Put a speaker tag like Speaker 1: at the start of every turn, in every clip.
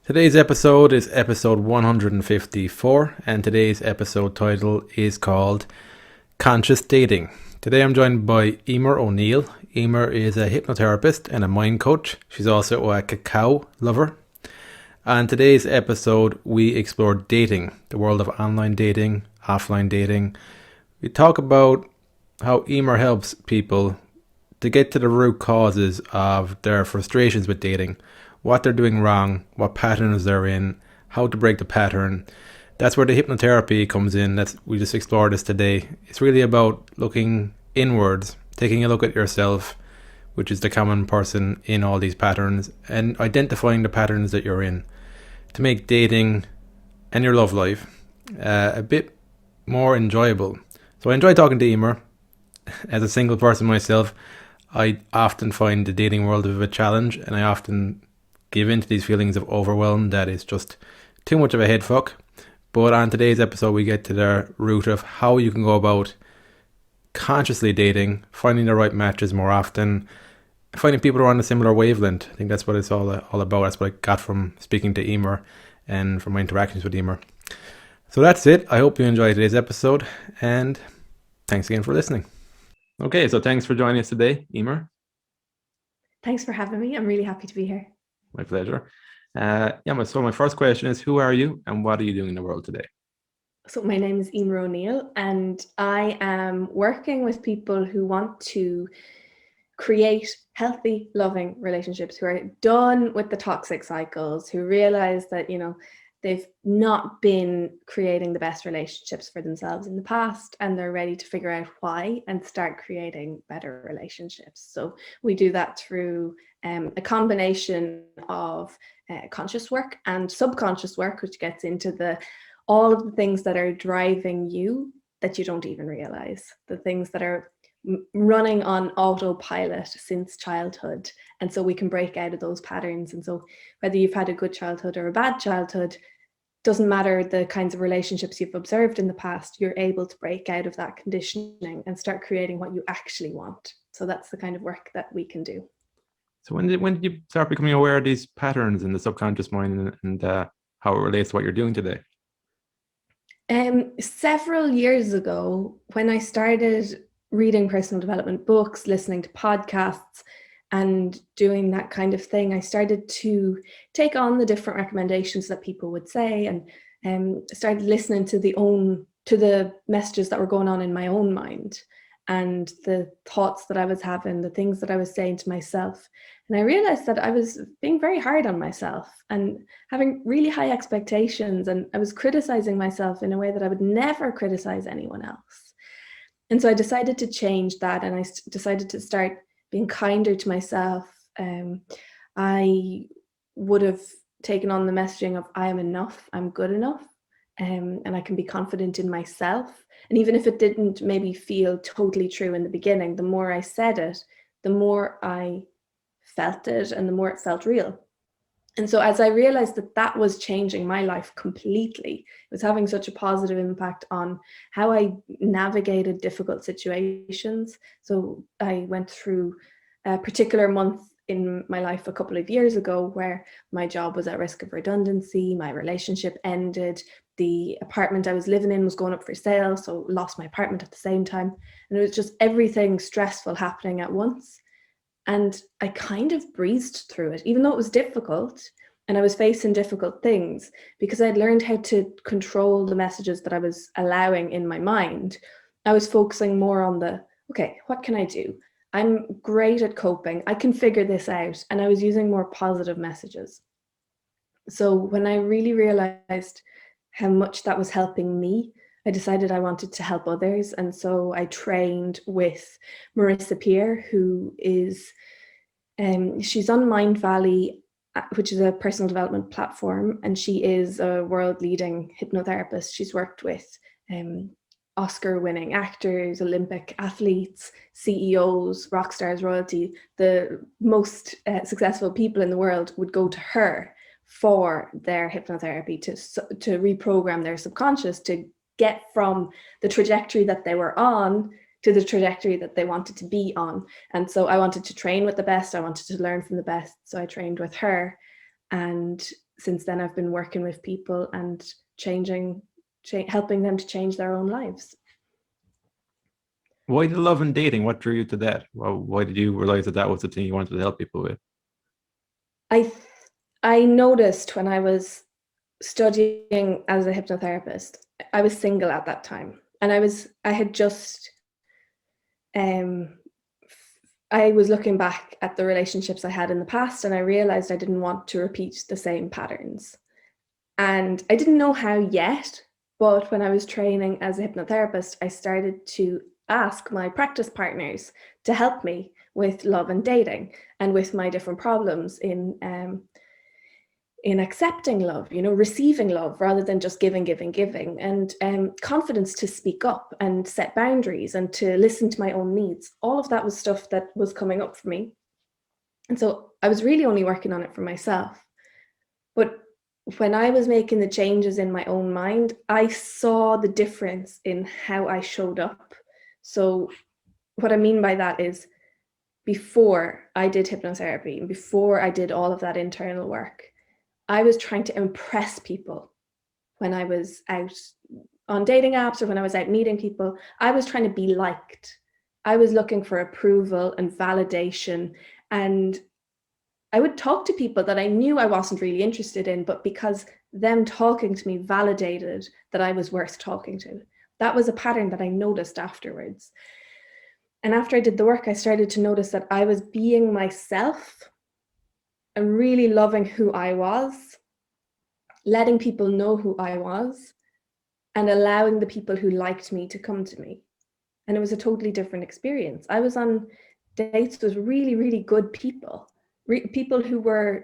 Speaker 1: Today's episode is episode 154, and today's episode title is called Conscious Dating. Today I'm joined by Eimear O'Neill. Eimear is a hypnotherapist and a mind coach. She's also a cacao lover. And today's episode, we explore dating, the world of online dating, offline dating. We talk about how Eimear helps people to get to the root causes of their frustrations with dating, what they're doing wrong, what patterns they're in, how to break the pattern. That's where the hypnotherapy comes in. We just explored this today. It's really about looking inwards, taking a look at yourself, which is the common person in all these patterns, and identifying the patterns that you're in to make dating and your love life a bit more enjoyable. So I enjoy talking to Eimear. As a single person myself, I often find the dating world a bit of a challenge, and I often give in to these feelings of overwhelm that is just too much of a head fuck. But on today's episode, we get to the root of how you can go about consciously dating, finding the right matches more often, finding people who are on a similar wavelength. I think that's what it's all about. That's what I got from speaking to Eimear and from my interactions with Eimear. So that's it. I hope you enjoyed today's episode, and thanks again for listening. Okay, so thanks for joining us today, Eimear.
Speaker 2: Thanks for having me. I'm really happy to be here.
Speaker 1: My pleasure. So my first question is, who are you and what are you doing in the world today?
Speaker 2: So my name is Eimear O'Neill, and I am working with people who want to create healthy, loving relationships, who are done with the toxic cycles, who realize that, they've not been creating the best relationships for themselves in the past, and they're ready to figure out why and start creating better relationships. So we do that through a combination of conscious work and subconscious work, which gets into all of the things that are driving you that you don't even realize, the things that are running on autopilot since childhood. And so we can break out of those patterns. And so whether you've had a good childhood or a bad childhood, doesn't matter the kinds of relationships you've observed in the past, you're able to break out of that conditioning and start creating what you actually want. So that's the kind of work that we can do.
Speaker 1: So when did you start becoming aware of these patterns in the subconscious mind and how it relates to what you're doing today?
Speaker 2: Several years ago, when I started reading personal development books, listening to podcasts, and doing that kind of thing, I started to take on the different recommendations that people would say, and started listening to the messages that were going on in my own mind, and the thoughts that I was having, the things that I was saying to myself. And I realized that I was being very hard on myself and having really high expectations, and I was criticizing myself in a way that I would never criticize anyone else. And so I decided to change that, and I decided to start being kinder to myself. I would have taken on the messaging of I am enough, I'm good enough, and I can be confident in myself. And even if it didn't maybe feel totally true in the beginning, the more I said it, the more I felt it and the more it felt real. And so as I realized that that was changing my life completely, it was having such a positive impact on how I navigated difficult situations. So I went through a particular month in my life a couple of years ago where my job was at risk of redundancy, my relationship ended, the apartment I was living in was going up for sale, so lost my apartment at the same time. And it was just everything stressful happening at once. And I kind of breezed through it, even though it was difficult and I was facing difficult things, because I'd learned how to control the messages that I was allowing in my mind. I was focusing more on okay, what can I do? I'm great at coping. I can figure this out. And I was using more positive messages. So when I really realized how much that was helping me, I decided I wanted to help others. And so I trained with Marissa Peer, who is, she's on Mind Valley, which is a personal development platform. And she is a world leading hypnotherapist. She's worked with Oscar winning actors, Olympic athletes, CEOs, rock stars, royalty. The most successful people in the world would go to her for their hypnotherapy to reprogram their subconscious to get from the trajectory that they were on to the trajectory that they wanted to be on. And so I wanted to train with the best. I wanted to learn from the best. So I trained with her. And since then I've been working with people and helping them to change their own lives.
Speaker 1: Why the love and dating? What drew you to that? Why did you realize that was the thing you wanted to help people with?
Speaker 2: I noticed when I was studying as a hypnotherapist, I was single at that time, and I had just I was looking back at the relationships I had in the past, and I realized I didn't want to repeat the same patterns. And I didn't know how yet, but when I was training as a hypnotherapist, I started to ask my practice partners to help me with love and dating and with my different problems in accepting love, receiving love rather than just giving, and confidence to speak up and set boundaries and to listen to my own needs. All of that was stuff that was coming up for me. And so I was really only working on it for myself. But when I was making the changes in my own mind, I saw the difference in how I showed up. So what I mean by that is, before I did hypnotherapy and before I did all of that internal work, I was trying to impress people when I was out on dating apps or when I was out meeting people. I was trying to be liked. I was looking for approval and validation. And I would talk to people that I knew I wasn't really interested in, but because them talking to me validated that I was worth talking to. That was a pattern that I noticed afterwards. And after I did the work, I started to notice that I was being myself and really loving who I was, letting people know who I was, and allowing the people who liked me to come to me. And it was a totally different experience. I was on dates with really, really good people, people who were,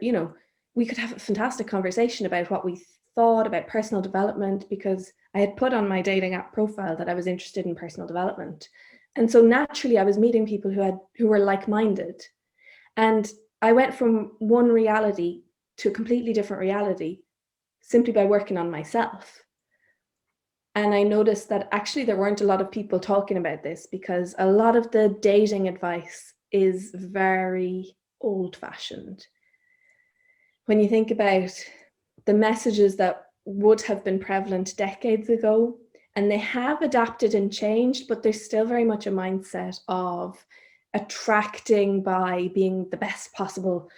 Speaker 2: we could have a fantastic conversation about what we thought about personal development, because I had put on my dating app profile that I was interested in personal development. And so naturally I was meeting people who were like-minded. And I went from one reality to a completely different reality simply by working on myself. And I noticed that actually there weren't a lot of people talking about this, because a lot of the dating advice is very old-fashioned. When you think about the messages that would have been prevalent decades ago, and they have adapted and changed, but there's still very much a mindset of attracting by being the best possible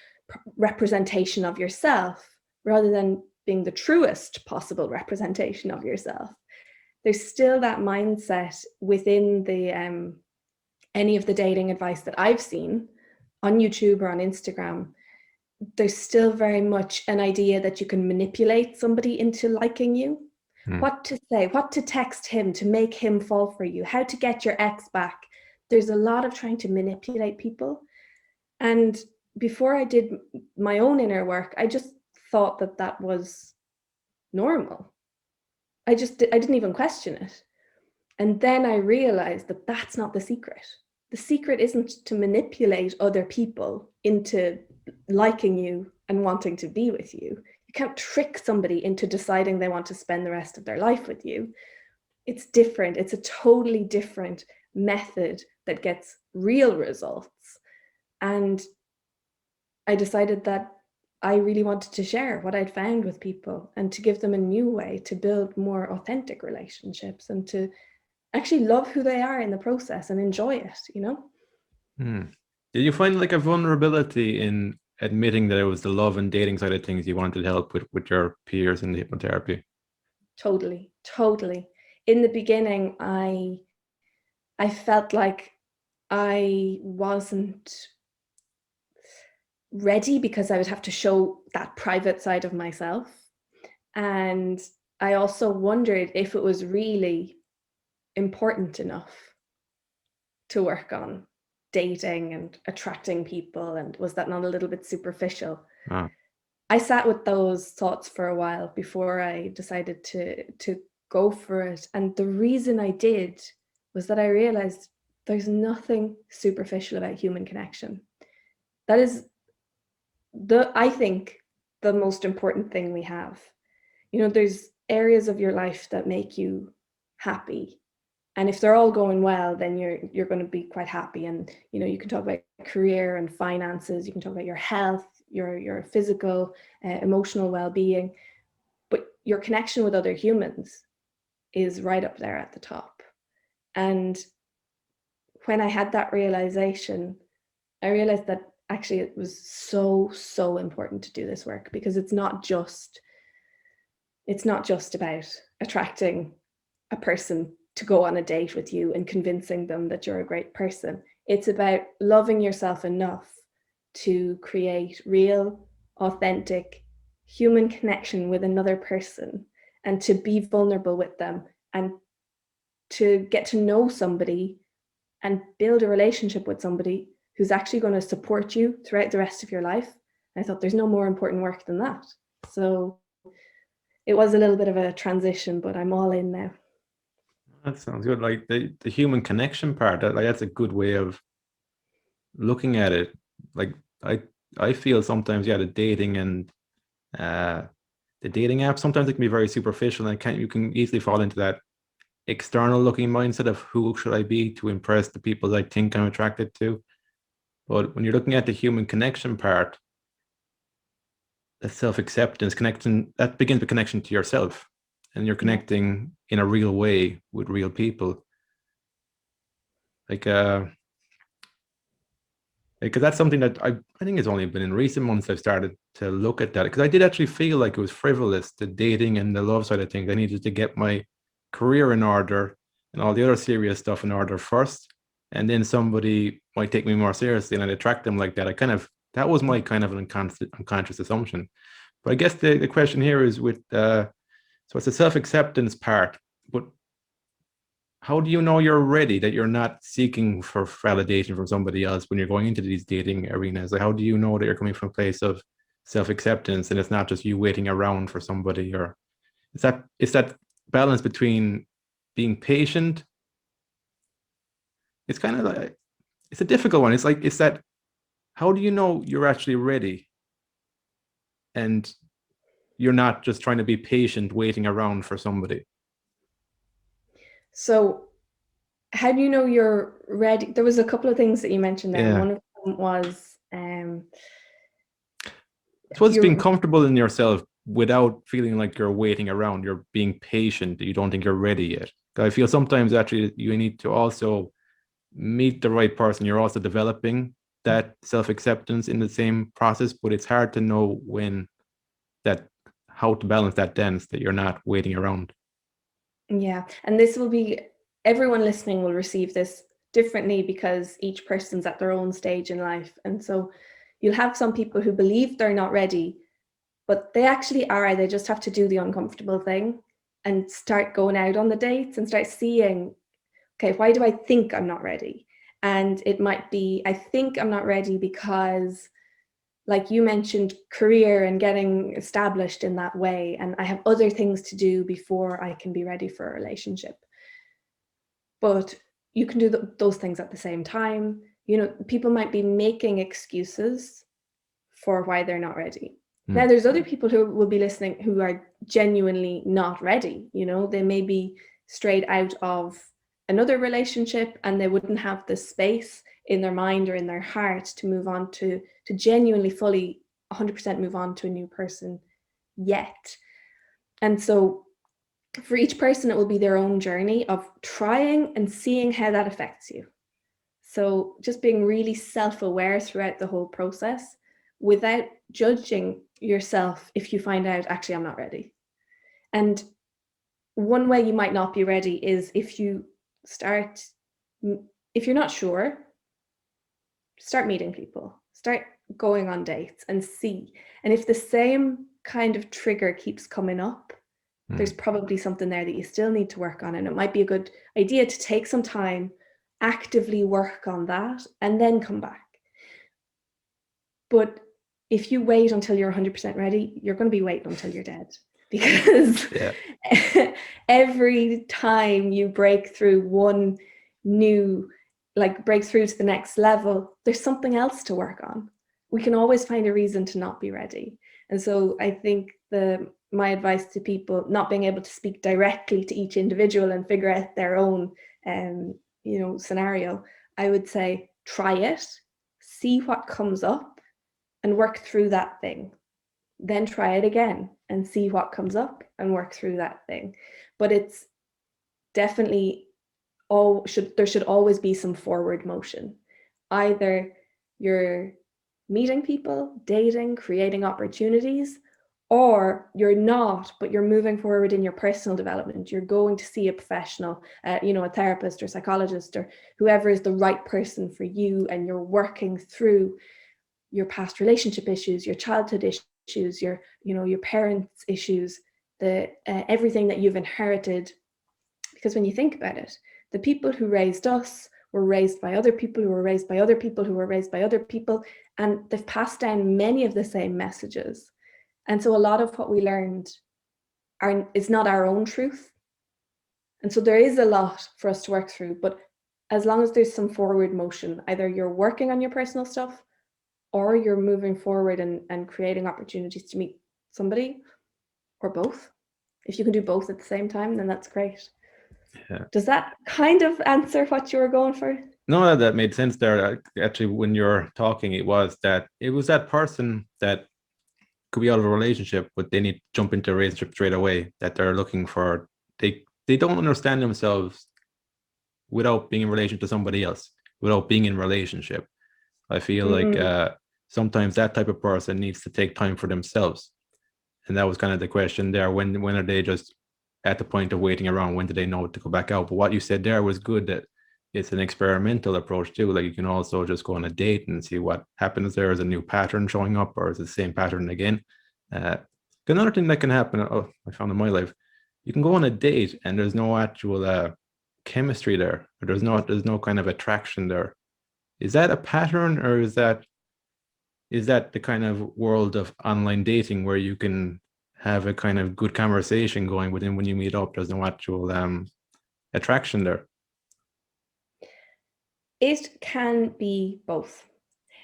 Speaker 2: representation of yourself rather than being the truest possible representation of yourself. There's still that mindset within the any of the dating advice that I've seen on YouTube or on Instagram. There's still very much an idea that you can manipulate somebody into liking you. What to say, what to text him to make him fall for you, how to get your ex back. There's a lot of trying to manipulate people. And before I did my own inner work, I just thought that that was normal. I didn't even question it. And then I realized that that's not the secret. The secret isn't to manipulate other people into liking you and wanting to be with you. You can't trick somebody into deciding they want to spend the rest of their life with you. It's different. It's a totally different method that gets real results. And I decided that I really wanted to share what I'd found with people and to give them a new way to build more authentic relationships and to actually love who they are in the process and enjoy it.
Speaker 1: Did you find like a vulnerability in admitting that it was the love and dating side of things you wanted help with your peers in the hypnotherapy?
Speaker 2: Totally. In the beginning, I felt like I wasn't ready because I would have to show that private side of myself. And I also wondered if it was really important enough to work on dating and attracting people, and was that not a little bit superficial? I sat with those thoughts for a while before I decided to go for it. And the reason I did was that I realized there's nothing superficial about human connection. That is I think the most important thing we have. There's areas of your life that make you happy. And if they're all going well, then you're going to be quite happy. And, you can talk about career and finances. You can talk about your health, your physical, emotional well-being, but your connection with other humans is right up there at the top. And when I had that realization, I realized that actually it was so important to do this work, because it's not just about attracting a person to go on a date with you and convincing them that you're a great person. It's about loving yourself enough to create real, authentic human connection with another person, and to be vulnerable with them, and to get to know somebody and build a relationship with somebody who's actually going to support you throughout the rest of your life. And I thought there's no more important work than that. So it was a little bit of a transition, but I'm all in now.
Speaker 1: That sounds good. Like the human connection part, that's a good way of looking at it. Like I feel sometimes, yeah, the dating and uh the dating app, sometimes it can be very superficial, and you can easily fall into that external looking mindset of who should I be to impress the people I think I'm attracted to. But when you're looking at the human connection part, the self-acceptance connection, that begins with connection to yourself, and you're connecting in a real way with real people. Like because that's something that I think it's only been in recent months I've started to look at that, because I did actually feel like it was frivolous, the dating and the love side of things. I needed to get my career in order and all the other serious stuff in order first, and then somebody might take me more seriously and I'd attract them like that. That was my kind of an unconscious assumption. But I guess the question here is with so it's the self-acceptance part, but how do you know you're ready, that you're not seeking for validation from somebody else when you're going into these dating arenas? Like, how do you know that you're coming from a place of self-acceptance and it's not just you waiting around for somebody? Or it's that balance between being patient. It's kind of like, it's a difficult one. It's that, how do you know you're actually ready and you're not just trying to be patient waiting around for somebody?
Speaker 2: So how do you know you're ready? There was a couple of things that you mentioned there.
Speaker 1: Yeah.
Speaker 2: One of them was
Speaker 1: I suppose it's being
Speaker 2: you're
Speaker 1: comfortable in yourself without feeling like you're waiting around. You're being patient. You don't think you're ready yet. I feel sometimes actually you need to also meet the right person. You're also developing that self-acceptance in the same process, but it's hard to know that how to balance that dance, that you're not waiting around.
Speaker 2: Yeah, and this will be, everyone listening will receive this differently, because each person's at their own stage in life. And so you'll have some people who believe they're not ready, but they actually are. They just have to do the uncomfortable thing and start going out on the dates and start seeing, okay, why do I think I'm not ready? And it might be, I think I'm not ready because, like you mentioned, career and getting established in that way, and I have other things to do before I can be ready for a relationship. But you can do those things at the same time. You know, people might be making excuses for why they're not ready. Now, there's other people who will be listening who are genuinely not ready. You know, they may be straight out of another relationship and they wouldn't have the space in their mind or in their heart to move on to genuinely fully 100% move on to a new person yet. And so for each person, it will be their own journey of trying and seeing how that affects you. So just being really self-aware throughout the whole process without judging yourself if you find out, actually, I'm not ready. And one way you might not be ready is if you're not sure, start meeting people, start going on dates and see. And if the same kind of trigger keeps coming up, there's probably something there that you still need to work on. And it might be a good idea to take some time, actively work on that, and then come back. But if you wait until you're 100% ready, you're going to be waiting until you're dead, because every time you break through one new, like break through to the next level, there's something else to work on. We can always find a reason to not be ready. And so I think my advice to people not being able to speak directly to each individual and figure out their own scenario, I would say try it, see what comes up, and work through that thing. Then try it again and see what comes up and work through that thing. But it's definitely there should always be some forward motion. Either you're meeting people, dating, creating opportunities, or you're not, but you're moving forward in your personal development. You're going to see a professional, a therapist or psychologist or whoever is the right person for you, and you're working through your past relationship issues, your childhood issues, your parents' issues, the everything that you've inherited. Because when you think about it, the people who raised us were raised by other people who were raised by other people who were raised by other people, and they've passed down many of the same messages. And so a lot of what we learned is not our own truth. And so there is a lot for us to work through, but as long as there's some forward motion, either you're working on your personal stuff or you're moving forward and creating opportunities to meet somebody, or both. If you can do both at the same time, then that's great.
Speaker 1: Yeah.
Speaker 2: Does that kind of answer what you were going for?
Speaker 1: No, that made sense there. Actually, when you're talking, it was that person that could be out of a relationship, but they need to jump into a relationship straight away, that they're looking for. They don't understand themselves without being in relation to somebody else, without being in relationship. I feel like sometimes that type of person needs to take time for themselves. And that was kind of the question there. When are they just at the point of waiting around? When do they know to go back out? But what you said there was good, that it's an experimental approach too. Like you can also just go on a date and see what happens. There is a new pattern showing up, or is it the same pattern again? Another thing that can happen, I found in my life, you can go on a date and there's no actual chemistry there, or there's no kind of attraction there. Is that a pattern, or is that the kind of world of online dating where you can have a kind of good conversation going, within when you meet up, there's no actual attraction there?
Speaker 2: It can be both.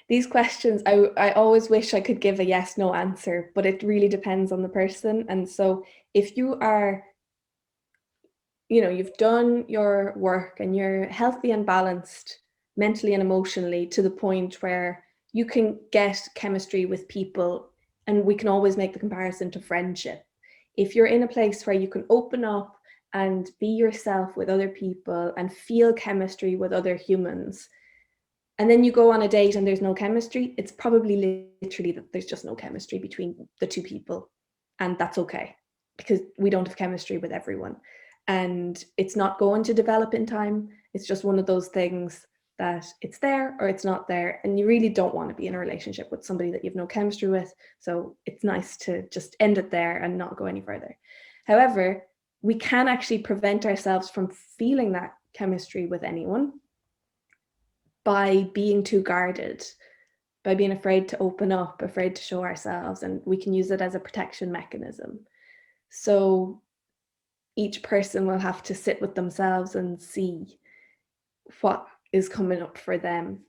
Speaker 2: These questions, I always wish I could give a yes, no answer, but it really depends on the person. And so if you are, you've done your work and you're healthy and balanced mentally and emotionally to the point where you can get chemistry with people, and we can always make the comparison to friendship. If you're in a place where you can open up and be yourself with other people and feel chemistry with other humans, and then you go on a date and there's no chemistry, it's probably literally that there's just no chemistry between the two people. And that's okay, because we don't have chemistry with everyone. And it's not going to develop in time. It's just one of those things that it's there or it's not there. And you really don't want to be in a relationship with somebody that you've no chemistry with. So it's nice to just end it there and not go any further. However, we can actually prevent ourselves from feeling that chemistry with anyone by being too guarded, by being afraid to open up, afraid to show ourselves, and we can use it as a protection mechanism. So each person will have to sit with themselves and see what is coming up for them.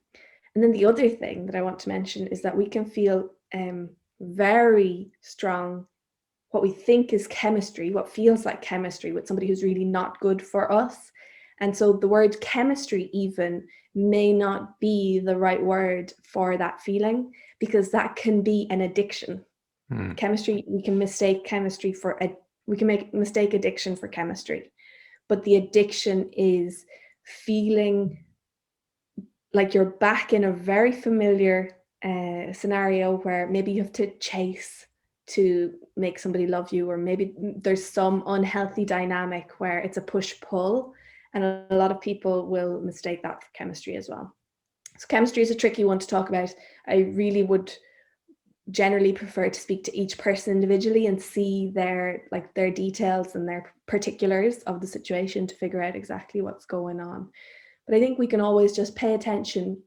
Speaker 2: And then the other thing that I want to mention is that we can feel very strong, what we think is chemistry, what feels like chemistry with somebody who's really not good for us. And so the word chemistry even may not be the right word for that feeling, because that can be an addiction. Chemistry, we can mistake chemistry we can mistake addiction for chemistry. But the addiction is feeling like you're back in a very familiar scenario where maybe you have to chase to make somebody love you, or maybe there's some unhealthy dynamic where it's a push-pull, and a lot of people will mistake that for chemistry as well. So chemistry is a tricky one to talk about. I really would generally prefer to speak to each person individually and see their details and their particulars of the situation to figure out exactly what's going on. But I think we can always just pay attention,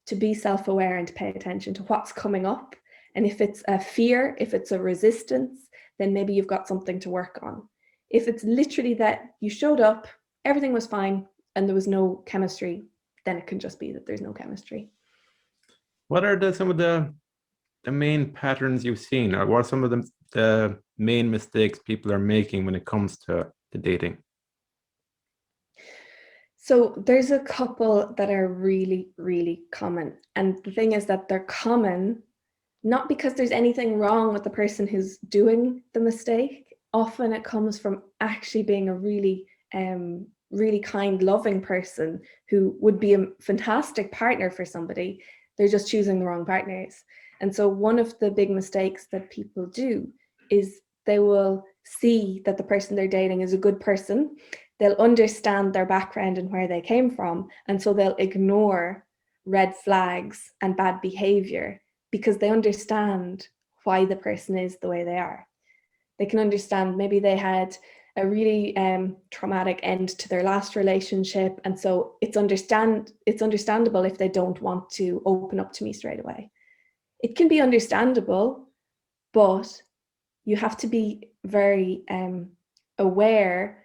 Speaker 2: to be self-aware and to pay attention to what's coming up. And if it's a fear, if it's a resistance, then maybe you've got something to work on. If it's literally that you showed up, everything was fine, and there was no chemistry, then it can just be that there's no chemistry.
Speaker 1: What are some of the main patterns you've seen, or what are some of the main mistakes people are making when it comes to dating?
Speaker 2: So there's a couple that are really, really common. And the thing is that they're common not because there's anything wrong with the person who's doing the mistake. Often it comes from actually being a really kind, loving person who would be a fantastic partner for somebody. They're just choosing the wrong partners. And so one of the big mistakes that people do is they will see that the person they're dating is a good person. They'll understand their background and where they came from. And so they'll ignore red flags and bad behavior because they understand why the person is the way they are. They can understand maybe they had a really traumatic end to their last relationship, and so it's understandable if they don't want to open up to me straight away. It can be understandable, but you have to be very aware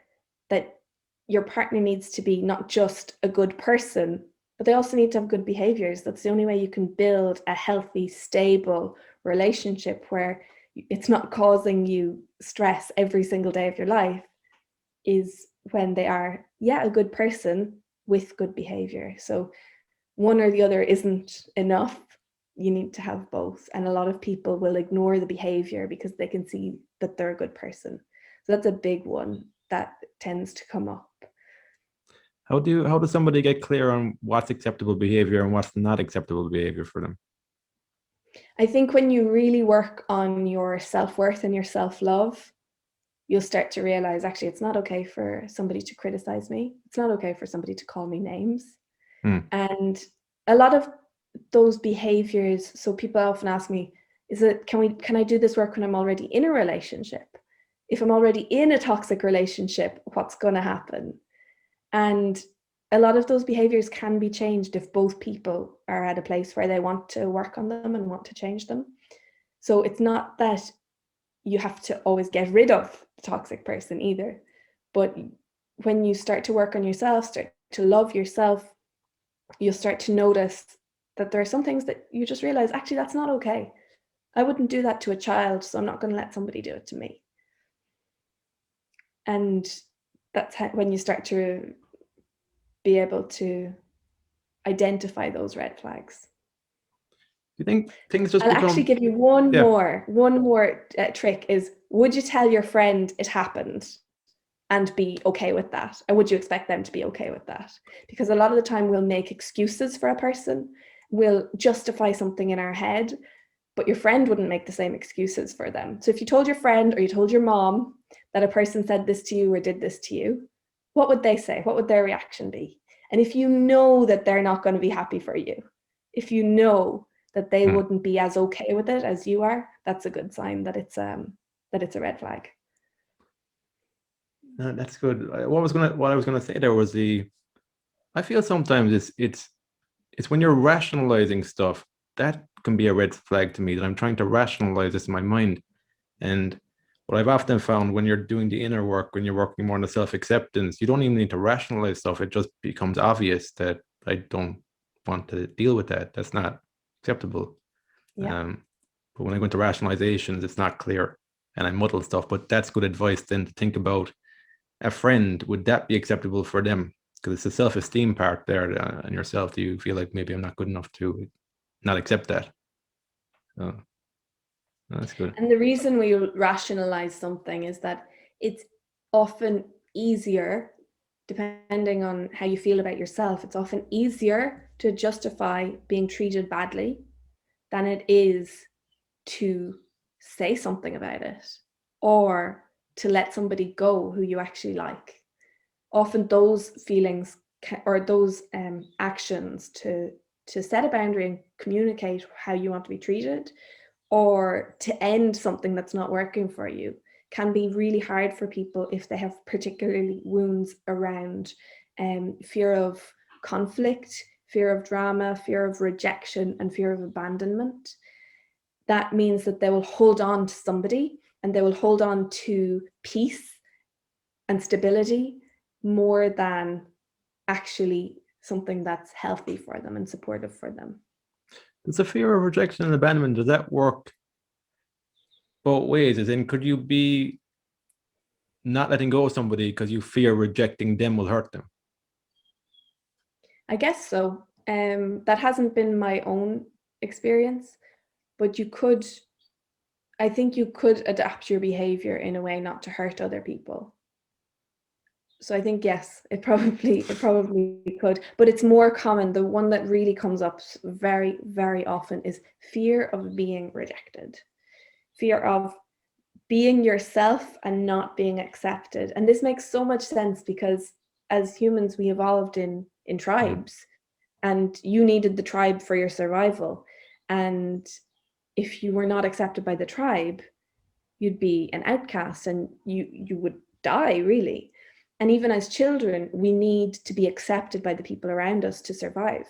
Speaker 2: that your partner needs to be not just a good person, but they also need to have good behaviors. That's the only way you can build a healthy, stable relationship where it's not causing you stress every single day of your life, is when they are, a good person with good behavior. So one or the other isn't enough. You need to have both. And a lot of people will ignore the behavior because they can see that they're a good person. So that's a big one that tends to come up.
Speaker 1: How does somebody get clear on what's acceptable behavior and what's not acceptable behavior for them?
Speaker 2: I think when you really work on your self-worth and your self-love, you'll start to realize actually it's not okay for somebody to criticize me. It's not okay for somebody to call me names. And a lot of those behaviors, so people often ask me, can I do this work when I'm already in a relationship? If I'm already in a toxic relationship, what's going to happen? And a lot of those behaviors can be changed if both people are at a place where they want to work on them and want to change them. So it's not that you have to always get rid of the toxic person either. But when you start to work on yourself, start to love yourself, you'll start to notice that there are some things that you just realize, actually, that's not okay. I wouldn't do that to a child, so I'm not going to let somebody do it to me. And that's when you start to be able to identify those red flags.
Speaker 1: Do you think things just
Speaker 2: I'll
Speaker 1: become...
Speaker 2: actually give you one more trick is, would you tell your friend it happened and be okay with that? And would you expect them to be okay with that? Because a lot of the time we'll make excuses for a person, we'll justify something in our head, but your friend wouldn't make the same excuses for them. So if you told your friend or you told your mom that a person said this to you or did this to you, what would they say? What would their reaction be? And if you know that they're not going to be happy for you, if you know that they wouldn't be as okay with it as you are, that's a good sign that it's a red flag.
Speaker 1: No, that's good. What I was gonna say there was I feel sometimes it's when you're rationalizing stuff that can be a red flag to me, that I'm trying to rationalize this in my mind. And what I've often found when you're doing the inner work, when you're working more on the self-acceptance, you don't even need to rationalize stuff. It just becomes obvious that I don't want to deal with that. That's not acceptable.
Speaker 2: Yeah.
Speaker 1: But when I go into rationalizations, it's not clear and I muddle stuff. But that's good advice then to think about a friend. Would that be acceptable for them? Because it's the self-esteem part there and yourself. Do you feel like maybe I'm not good enough to not accept that? Oh, that's good.
Speaker 2: And the reason we rationalize something is that it's often easier, depending on how you feel about yourself, it's often easier to justify being treated badly than it is to say something about it or to let somebody go who you actually like. Often those feelings or those actions to set a boundary and communicate how you want to be treated, or to end something that's not working for you, can be really hard for people if they have particularly wounds around fear of conflict, fear of drama, fear of rejection, and fear of abandonment. That means that they will hold on to somebody and they will hold on to peace and stability more than actually something that's healthy for them and supportive for them.
Speaker 1: Does the fear of rejection and abandonment, does that work both ways? As in, could you be not letting go of somebody because you fear rejecting them will hurt them?
Speaker 2: I guess so. That hasn't been my own experience, but I think you could adapt your behavior in a way not to hurt other people. So I think, yes, it probably could, but it's more common. The one that really comes up very, very often is fear of being rejected, fear of being yourself and not being accepted. And this makes so much sense because as humans, we evolved in tribes, and you needed the tribe for your survival. And if you were not accepted by the tribe, you'd be an outcast and you would die, really. And even as children, we need to be accepted by the people around us to survive.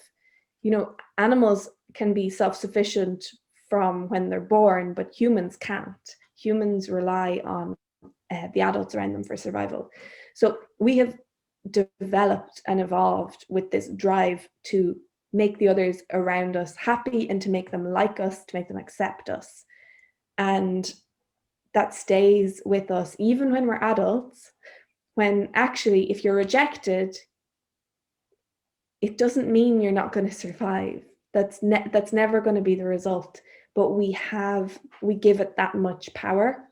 Speaker 2: You know, animals can be self-sufficient from when they're born, but humans can't. Humans rely on the adults around them for survival. So we have developed and evolved with this drive to make the others around us happy and to make them like us, to make them accept us. And that stays with us even when we're adults, when actually, if you're rejected, it doesn't mean you're not going to survive. That's never going to be the result. But we give it that much power,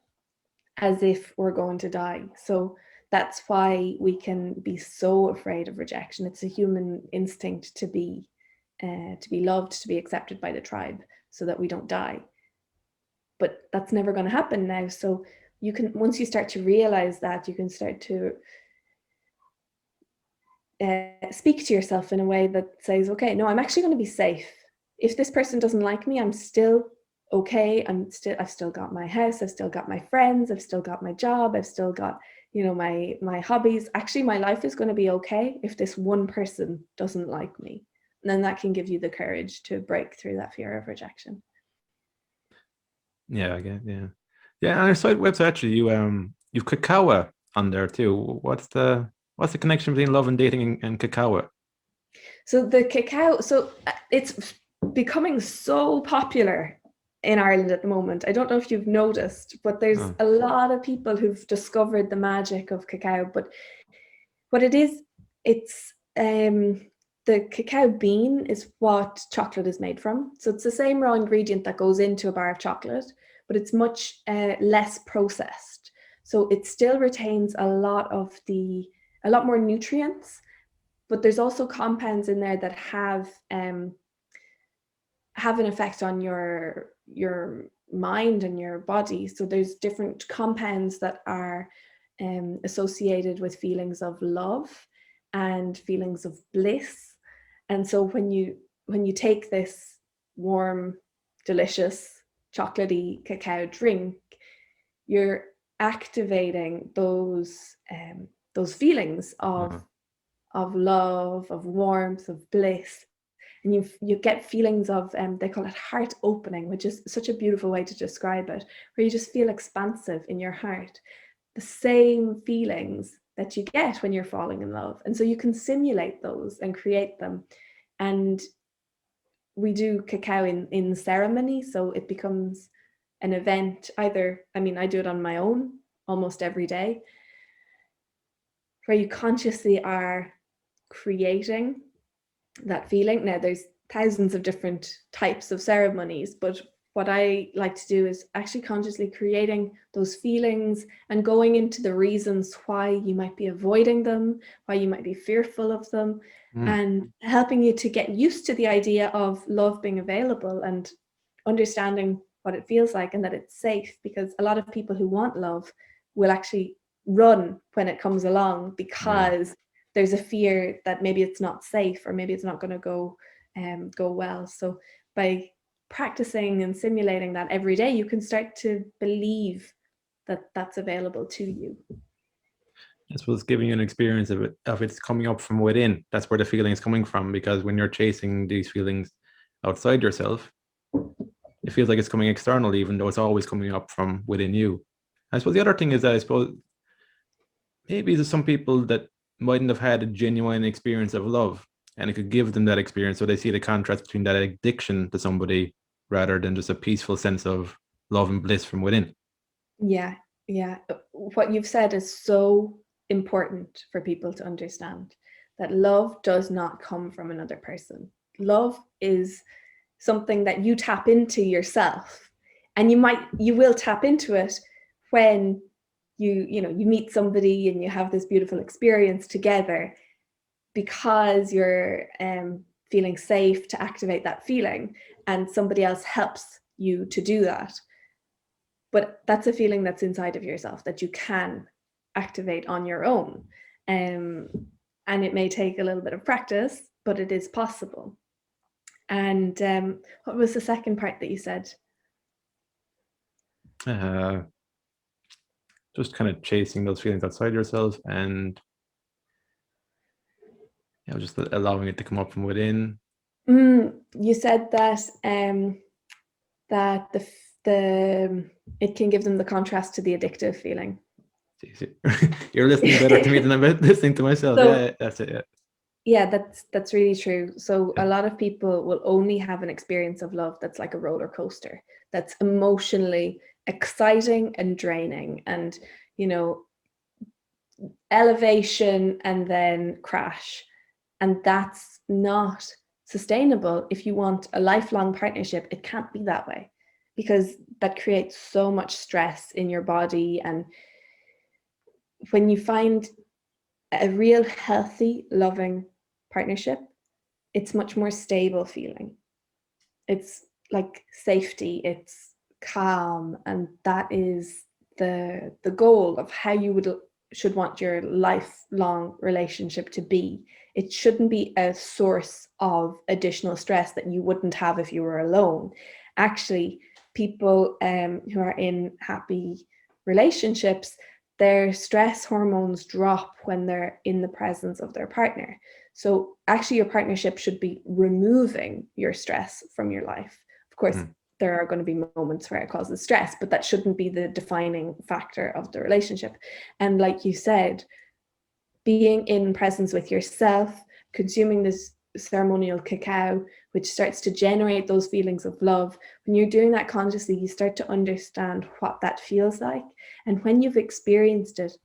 Speaker 2: as if we're going to die. So that's why we can be so afraid of rejection. It's a human instinct to be loved, to be accepted by the tribe, so that we don't die. But that's never going to happen now. So you can, once you start to realize that, you can start to speak to yourself in a way that says, okay, no, I'm actually going to be safe. If this person doesn't like me, I'm still okay. I've still got my house, I've still got my friends, I've still got my job, I've still got, you know, my hobbies. Actually, my life is going to be okay if this one person doesn't like me. And then that can give you the courage to break through that fear of rejection.
Speaker 1: Yeah, again, yeah. On our site website, actually, you've Cacao on there too. What's the connection between love and dating and Cacao?
Speaker 2: So the Cacao, it's becoming so popular in Ireland at the moment. I don't know if you've noticed, but there's a lot of people who've discovered the magic of cacao. But what it is, it's the cacao bean is what chocolate is made from. So it's the same raw ingredient that goes into a bar of chocolate, but it's much less processed. So it still retains a lot more nutrients, but there's also compounds in there that have an effect on your mind and your body. So there's different compounds that are associated with feelings of love and feelings of bliss. And so when you take this warm, delicious, chocolatey cacao drink, you're activating those feelings of love, of warmth, of bliss. And you get feelings of, they call it heart opening, which is such a beautiful way to describe it, where you just feel expansive in your heart. The same feelings that you get when you're falling in love. And so you can simulate those and create them. And we do cacao in ceremony, so it becomes an event. I do it on my own almost every day, where you consciously are creating that feeling. Now, there's thousands of different types of ceremonies, but what I like to do is actually consciously creating those feelings and going into the reasons why you might be avoiding them, why you might be fearful of them, and helping you to get used to the idea of love being available and understanding what it feels like and that it's safe. Because a lot of people who want love will actually run when it comes along, because there's a fear that maybe it's not safe, or maybe it's not going to go well. So by practicing and simulating that every day, you can start to believe that that's available to you.
Speaker 1: I suppose giving you an experience of it's coming up from within. That's where the feeling is coming from. Because when you're chasing these feelings outside yourself, it feels like it's coming externally, even though it's always coming up from within you. I suppose the other thing is that I suppose maybe there's some people that mightn't have had a genuine experience of love, and it could give them that experience, so they see the contrast between that addiction to somebody rather than just a peaceful sense of love and bliss from within.
Speaker 2: Yeah. What you've said is so important for people to understand, that love does not come from another person. Love is something that you tap into yourself. And you will tap into it when you meet somebody and you have this beautiful experience together, because you're feeling safe to activate that feeling, and somebody else helps you to do that. But that's a feeling that's inside of yourself that you can activate on your own. And it may take a little bit of practice, but it is possible. And what was the second part that you said?
Speaker 1: Just kind of chasing those feelings outside yourself, and just allowing it to come up from within.
Speaker 2: You said that that the it can give them the contrast to the addictive feeling.
Speaker 1: You're listening better to me than I'm listening to myself. So, yeah, that's it.
Speaker 2: Yeah, that's really true. So a lot of people will only have an experience of love that's like a roller coaster, that's emotionally exciting and draining, and elevation and then crash. And that's not sustainable. If you want a lifelong partnership, it can't be that way, because that creates so much stress in your body. And when you find a real healthy, loving partnership, it's much more stable feeling. It's like safety, it's calm, and that is the goal of how you should want your lifelong relationship to be. It shouldn't be a source of additional stress that you wouldn't have if you were alone. Actually, people who are in happy relationships, their stress hormones drop when they're in the presence of their partner. So actually your partnership should be removing your stress from your life. Of course, there are going to be moments where it causes stress, but that shouldn't be the defining factor of the relationship. And like you said, being in presence with yourself, consuming this ceremonial cacao, which starts to generate those feelings of love. When you're doing that consciously, you start to understand what that feels like. And when you've experienced it,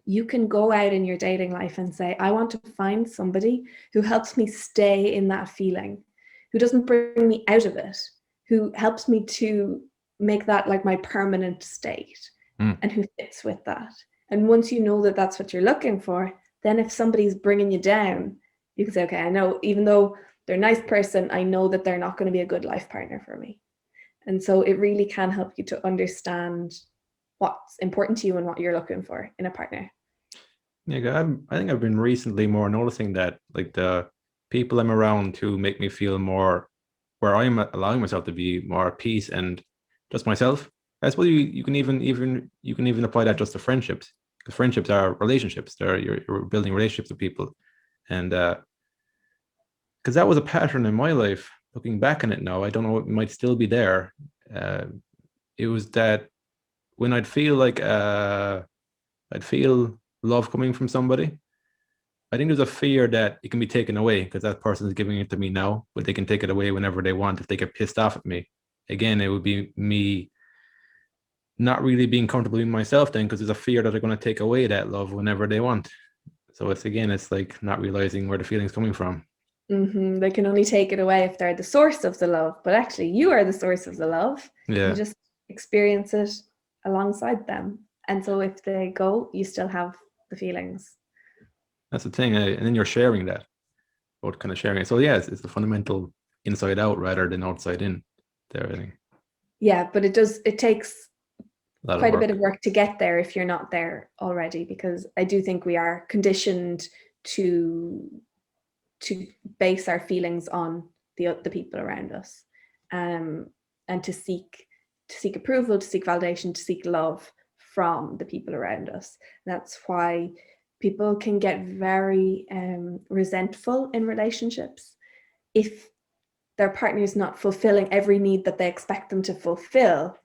Speaker 2: you can go out in your dating life and say, I want to find somebody who helps me stay in that feeling, who doesn't bring me out of it, who helps me to make that like my permanent state, and who fits with that. And once you know that that's what you're looking for, then if somebody's bringing you down, you can say, okay, I know, even though they're a nice person, I know that they're not going to be a good life partner for me. And so it really can help you to understand what's important to you and what you're looking for in a partner.
Speaker 1: Yeah, I think I've been recently more noticing that, like, the people I'm around who make me feel more where I'm allowing myself to be more at peace and just myself. I suppose you can even apply that just to friendships, because friendships are relationships. You're building relationships with people, and because that was a pattern in my life. Looking back on it now, I don't know, it might still be there. It was that when I'd feel love coming from somebody, I think there's a fear that it can be taken away because that person is giving it to me now, but they can take it away whenever they want if they get pissed off at me. Again, it would be me not really being comfortable in myself then, because there's a fear that they're going to take away that love whenever they want. So it's like not realizing where the feeling's coming from.
Speaker 2: They can only take it away if they're the source of the love, but actually you are the source of the love.
Speaker 1: Yeah.
Speaker 2: You just experience it alongside them. And so if they go, you still have the feelings.
Speaker 1: That's the thing. And then you're sharing that, both kind of sharing it. So yeah, it's the fundamental inside out rather than outside in there, I think.
Speaker 2: Yeah, but it takes quite a bit of
Speaker 1: work
Speaker 2: to get there if you're not there already, because I do think we are conditioned to base our feelings on the people around us, and to seek approval, to seek validation, to seek love from the people around us. And that's why people can get very resentful in relationships if their partner is not fulfilling every need that they expect them to fulfill.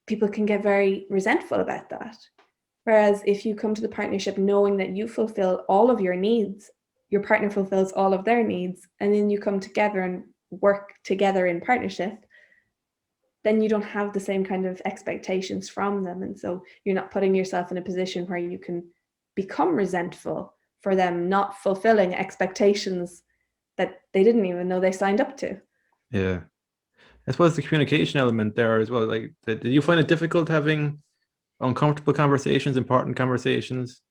Speaker 2: People can get very resentful about that. Whereas if you come to the partnership knowing that you fulfill all of your needs, your partner fulfills all of their needs, and then you come together and work together in partnership, then you don't have the same kind of expectations from them. And so you're not putting yourself in a position where you can become resentful for them not fulfilling expectations that they didn't even know they signed up to.
Speaker 1: Yeah. I suppose the communication element there as well. Like, did you find it difficult having uncomfortable conversations, important conversations?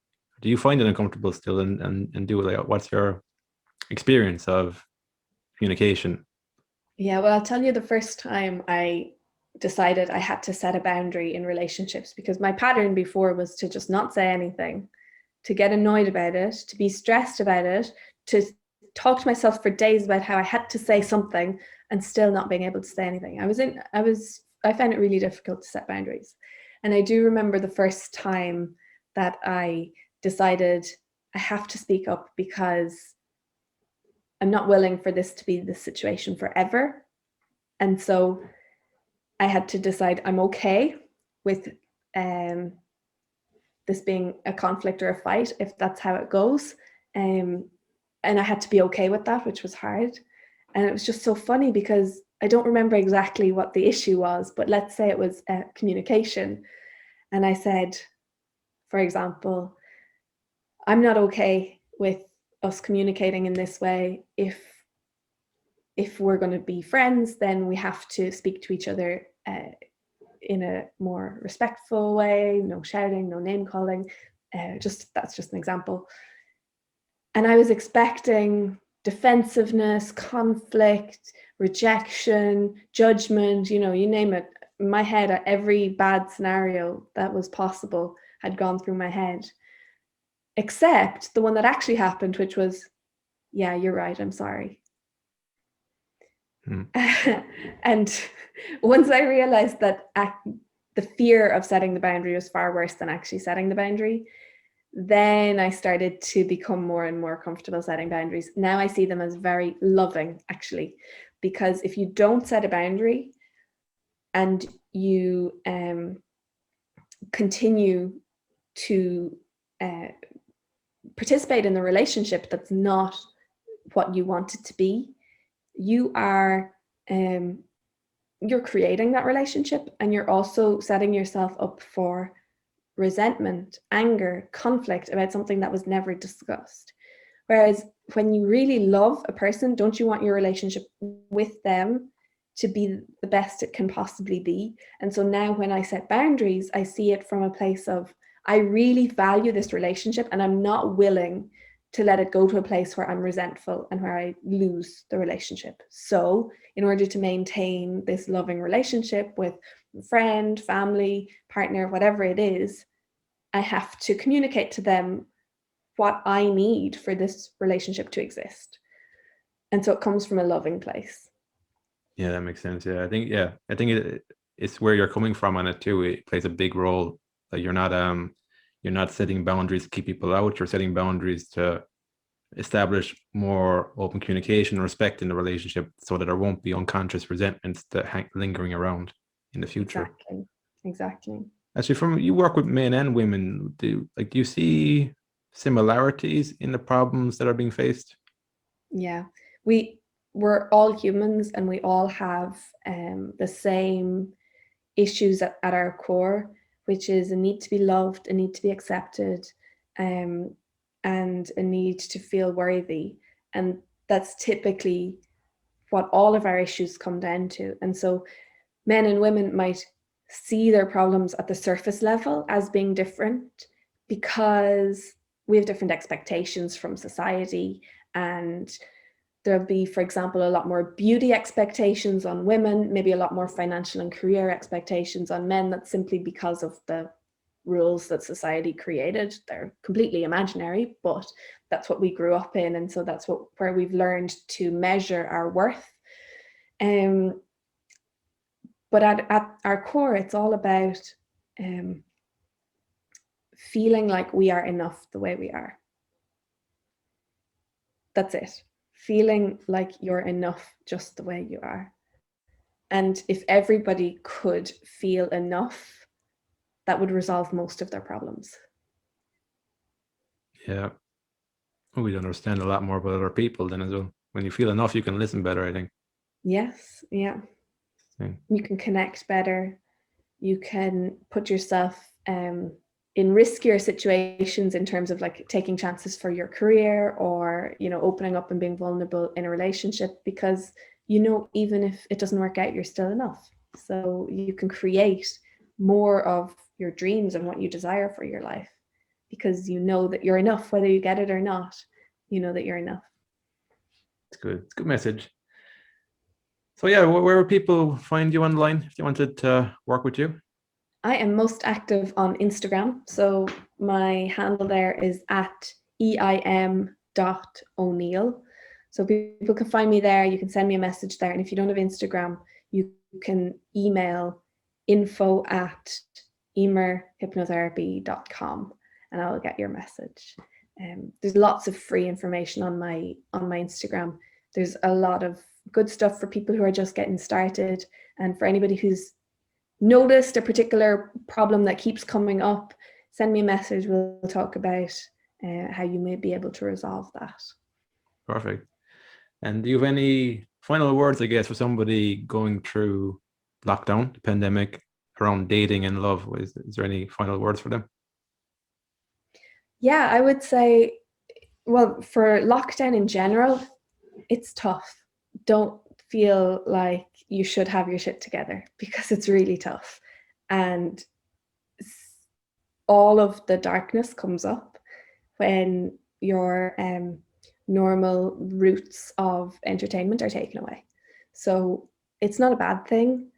Speaker 1: Do you find it uncomfortable still, and do like what's your experience of communication?
Speaker 2: Yeah, well, I'll tell you the first time I decided I had to set a boundary in relationships, because my pattern before was to just not say anything, to get annoyed about it, to be stressed about it, to talk to myself for days about how I had to say something and still not being able to say anything. I found it really difficult to set boundaries. And I do remember the first time that I decided I have to speak up because I'm not willing for this to be the situation forever. And so I had to decide I'm okay with this being a conflict or a fight if that's how it goes. And I had to be okay with that, which was hard. And it was just so funny because I don't remember exactly what the issue was, but let's say it was communication. And I said, for example, I'm not okay with us communicating in this way. If we're going to be friends, then we have to speak to each other in a more respectful way, no shouting, no name calling. That's just an example. And I was expecting defensiveness, conflict, rejection, judgment, you name it. In my head, every bad scenario that was possible had gone through my head, except the one that actually happened, which was, yeah, you're right, I'm sorry. And once I realized that the fear of setting the boundary was far worse than actually setting the boundary, then I started to become more and more comfortable setting boundaries. Now I see them as very loving, actually, because if you don't set a boundary and you continue to participate in the relationship that's not what you want it to be, you are you're creating that relationship, and you're also setting yourself up for resentment, anger, conflict about something that was never discussed. Whereas when you really love a person, don't you want your relationship with them to be the best it can possibly be? And so now when I set boundaries, I see it from a place of, I really value this relationship and I'm not willing to let it go to a place where I'm resentful and where I lose the relationship. So in order to maintain this loving relationship with friend, family, partner, whatever it is, I have to communicate to them what I need for this relationship to exist. And so it comes from a loving place.
Speaker 1: Yeah, that makes sense. Yeah, I think it's where you're coming from on it too. It plays a big role. Like you're not setting boundaries to keep people out. You're setting boundaries to establish more open communication, respect in the relationship, so that there won't be unconscious resentments that lingering around in the future.
Speaker 2: Exactly.
Speaker 1: Actually, from you work with men and women, do you see similarities in the problems that are being faced?
Speaker 2: Yeah, we're all humans and we all have the same issues at our core, which is a need to be loved, a need to be accepted, and a need to feel worthy. And that's typically what all of our issues come down to. And so men and women might see their problems at the surface level as being different because we have different expectations from society, and there'll be, for example, a lot more beauty expectations on women, maybe a lot more financial and career expectations on men. That's simply because of the rules that society created. They're completely imaginary, but that's what we grew up in, and so that's where we've learned to measure our worth. But at our core, it's all about feeling like we are enough the way we are. That's it. Feeling like you're enough just the way you are. And if everybody could feel enough, that would resolve most of their problems.
Speaker 1: Yeah, we understand a lot more about other people then as well. When you feel enough, you can listen better, I think.
Speaker 2: Yes, yeah.
Speaker 1: Yeah.
Speaker 2: You can connect better. You can put yourself in riskier situations in terms of like taking chances for your career, or, you know, opening up and being vulnerable in a relationship, because, you know, even if it doesn't work out, you're still enough. So you can create more of your dreams and what you desire for your life, because you know that you're enough, whether you get it or not. You know that you're enough.
Speaker 1: It's good. It's a good message. So yeah, where would people find you online if they wanted to work with you?
Speaker 2: I am most active on Instagram. So my handle there is at eim.o'neill. So people can find me there. You can send me a message there. And if you don't have Instagram, you can email info@eimearhypnotherapy.com and I will get your message. There's lots of free information on my Instagram. There's a lot of good stuff for people who are just getting started, and for anybody who's noticed a particular problem that keeps coming up, send me a message. We'll talk about how you may be able to resolve that.
Speaker 1: Perfect. And do you have any final words, I guess, for somebody going through lockdown, the pandemic, around dating and love? Is there any final words for them?
Speaker 2: Yeah, I would say, well, for lockdown in general, it's tough. Don't feel like you should have your shit together, because it's really tough. And all of the darkness comes up when your normal routes of entertainment are taken away. So it's not a bad thing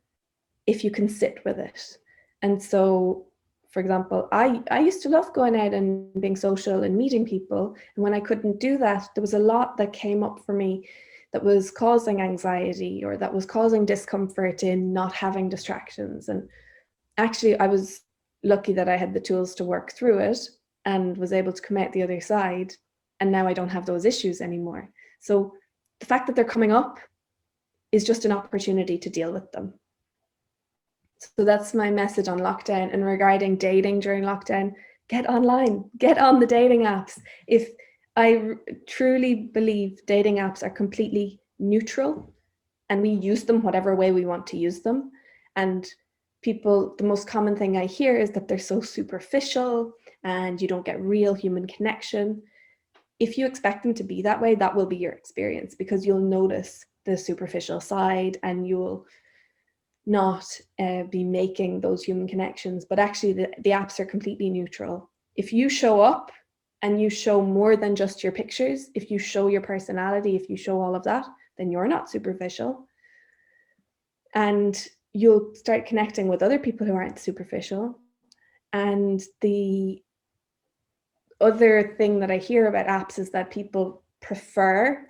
Speaker 2: if you can sit with it. And so, for example, I used to love going out and being social and meeting people. And when I couldn't do that, there was a lot that came up for me that was causing anxiety, or that was causing discomfort in not having distractions. And actually, I was lucky that I had the tools to work through it and was able to come out the other side. And now I don't have those issues anymore. So the fact that they're coming up is just an opportunity to deal with them. So that's my message on lockdown. And regarding dating during lockdown, get online, get on the dating apps. If I truly believe dating apps are completely neutral, and we use them whatever way we want to use them. And people, the most common thing I hear is that they're so superficial and you don't get real human connection. If you expect them to be that way, that will be your experience, because you'll notice the superficial side and you'll not be making those human connections. But actually, the apps are completely neutral. If you show up and you show more than just your pictures, if you show your personality, if you show all of that, then you're not superficial. And you'll start connecting with other people who aren't superficial. And the other thing that I hear about apps is that people prefer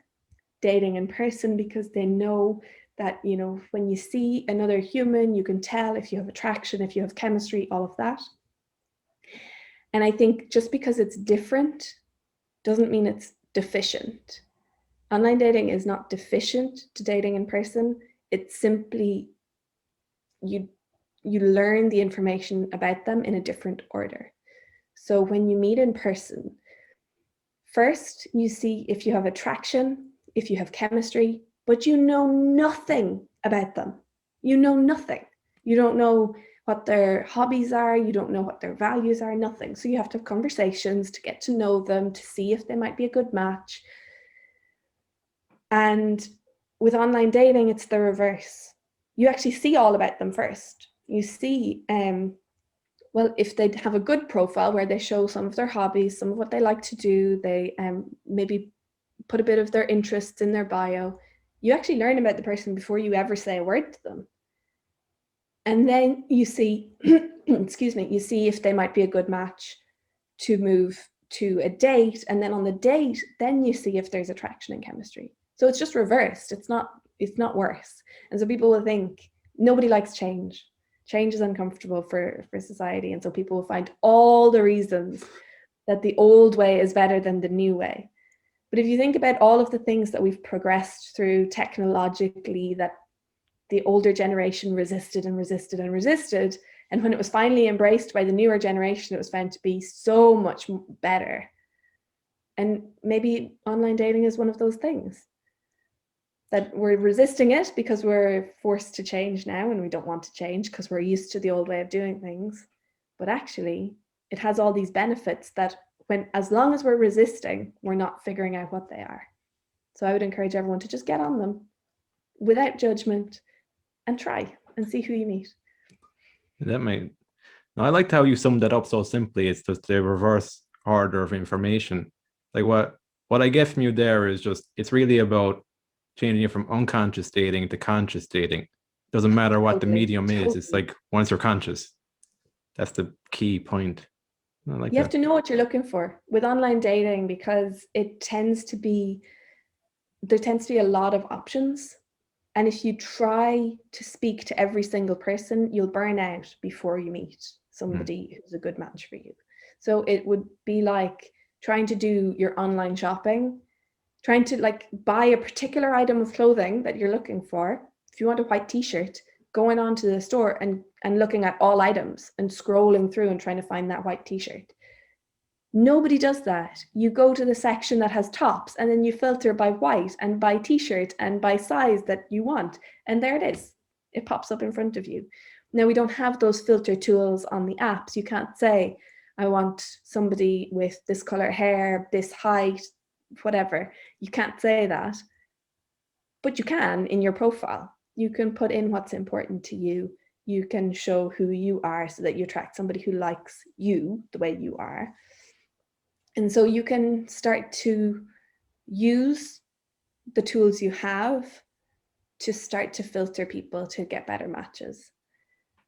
Speaker 2: dating in person, because they know that, you know, when you see another human, you can tell if you have attraction, if you have chemistry, all of that. And I think just because it's different doesn't mean it's deficient. Online dating is not deficient to dating in person. It's simply you learn the information about them in a different order. So when you meet in person, first you see if you have attraction, if you have chemistry, but you know nothing about them. You know nothing. You don't know what their hobbies are. You don't know what their values are, nothing. So you have to have conversations to get to know them, to see if they might be a good match. And with online dating, it's the reverse. You actually see all about them first. You see, well, if they have a good profile where they show some of their hobbies, some of what they like to do, they maybe put a bit of their interests in their bio, you actually learn about the person before you ever say a word to them. And then you see, excuse me, you see if they might be a good match to move to a date. And then on the date, then you see if there's attraction and chemistry. So it's just reversed. It's not worse. And so people will think nobody likes change. Change is uncomfortable for society. And so people will find all the reasons that the old way is better than the new way. But if you think about all of the things that we've progressed through technologically, that the older generation resisted and resisted and resisted, and when it was finally embraced by the newer generation, it was found to be so much better. And maybe online dating is one of those things. That we're resisting it because we're forced to change now, and we don't want to change because we're used to the old way of doing things. But actually, it has all these benefits that as long as we're resisting, we're not figuring out what they are. So I would encourage everyone to just get on them without judgment and try and see who you meet.
Speaker 1: That might. No, I liked how you summed that up so simply. It's just the reverse order of information. Like what I get from you there is just it's really about changing it from unconscious dating to conscious dating. Doesn't matter what the medium is. It's like once you're conscious, that's the key point. I like
Speaker 2: you have to know what you're looking for with online dating, because there tends to be a lot of options. And if you try to speak to every single person, you'll burn out before you meet somebody who's a good match for you. So it would be like trying to do your online shopping, trying to like buy a particular item of clothing that you're looking for. If you want a white t-shirt, going on to the store and looking at all items and scrolling through and trying to find that white t-shirt. Nobody does that. You go to the section that has tops and then you filter by white and by t-shirt and by size that you want. And there it is. It pops up in front of you. Now, we don't have those filter tools on the apps. You can't say, I want somebody with this color hair, this height, whatever. You can't say that. But you can in your profile. You can put in what's important to you. You can show who you are so that you attract somebody who likes you the way you are. And so you can start to use the tools you have to start to filter people to get better matches.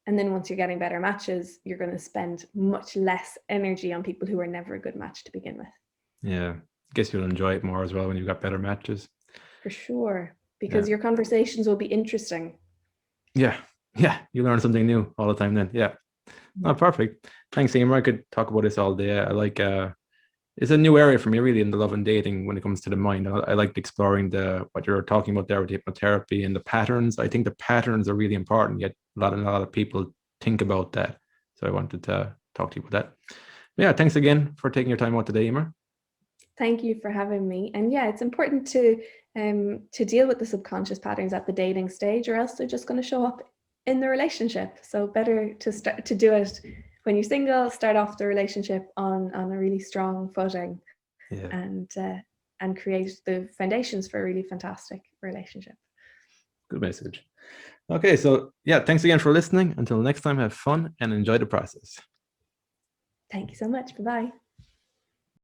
Speaker 2: And then once you're getting better matches, you're going to spend much less energy on people who are never a good match to begin with.
Speaker 1: Yeah. I guess you'll enjoy it more as well when you've got better matches.
Speaker 2: For sure. Because your conversations will be interesting.
Speaker 1: Yeah. Yeah. You learn something new all the time then. Yeah. Oh, perfect. Thanks, Eimear. I could talk about this all day. I like it's a new area for me, really, in the love and dating when it comes to the mind. I like exploring what you're talking about there with hypnotherapy and the patterns. I think the patterns are really important, yet a lot of people think about that. So I wanted to talk to you about that. Yeah, thanks again for taking your time out today, Eimear.
Speaker 2: Thank you for having me. And yeah, it's important to deal with the subconscious patterns at the dating stage, or else they're just going to show up in the relationship. So better to start to do it when you're single, start off the relationship on a really strong footing, and create the foundations for a really fantastic relationship.
Speaker 1: Good message. Okay, so yeah, thanks again for listening. Until next time, have fun and enjoy the process.
Speaker 2: Thank you so much. Bye-bye.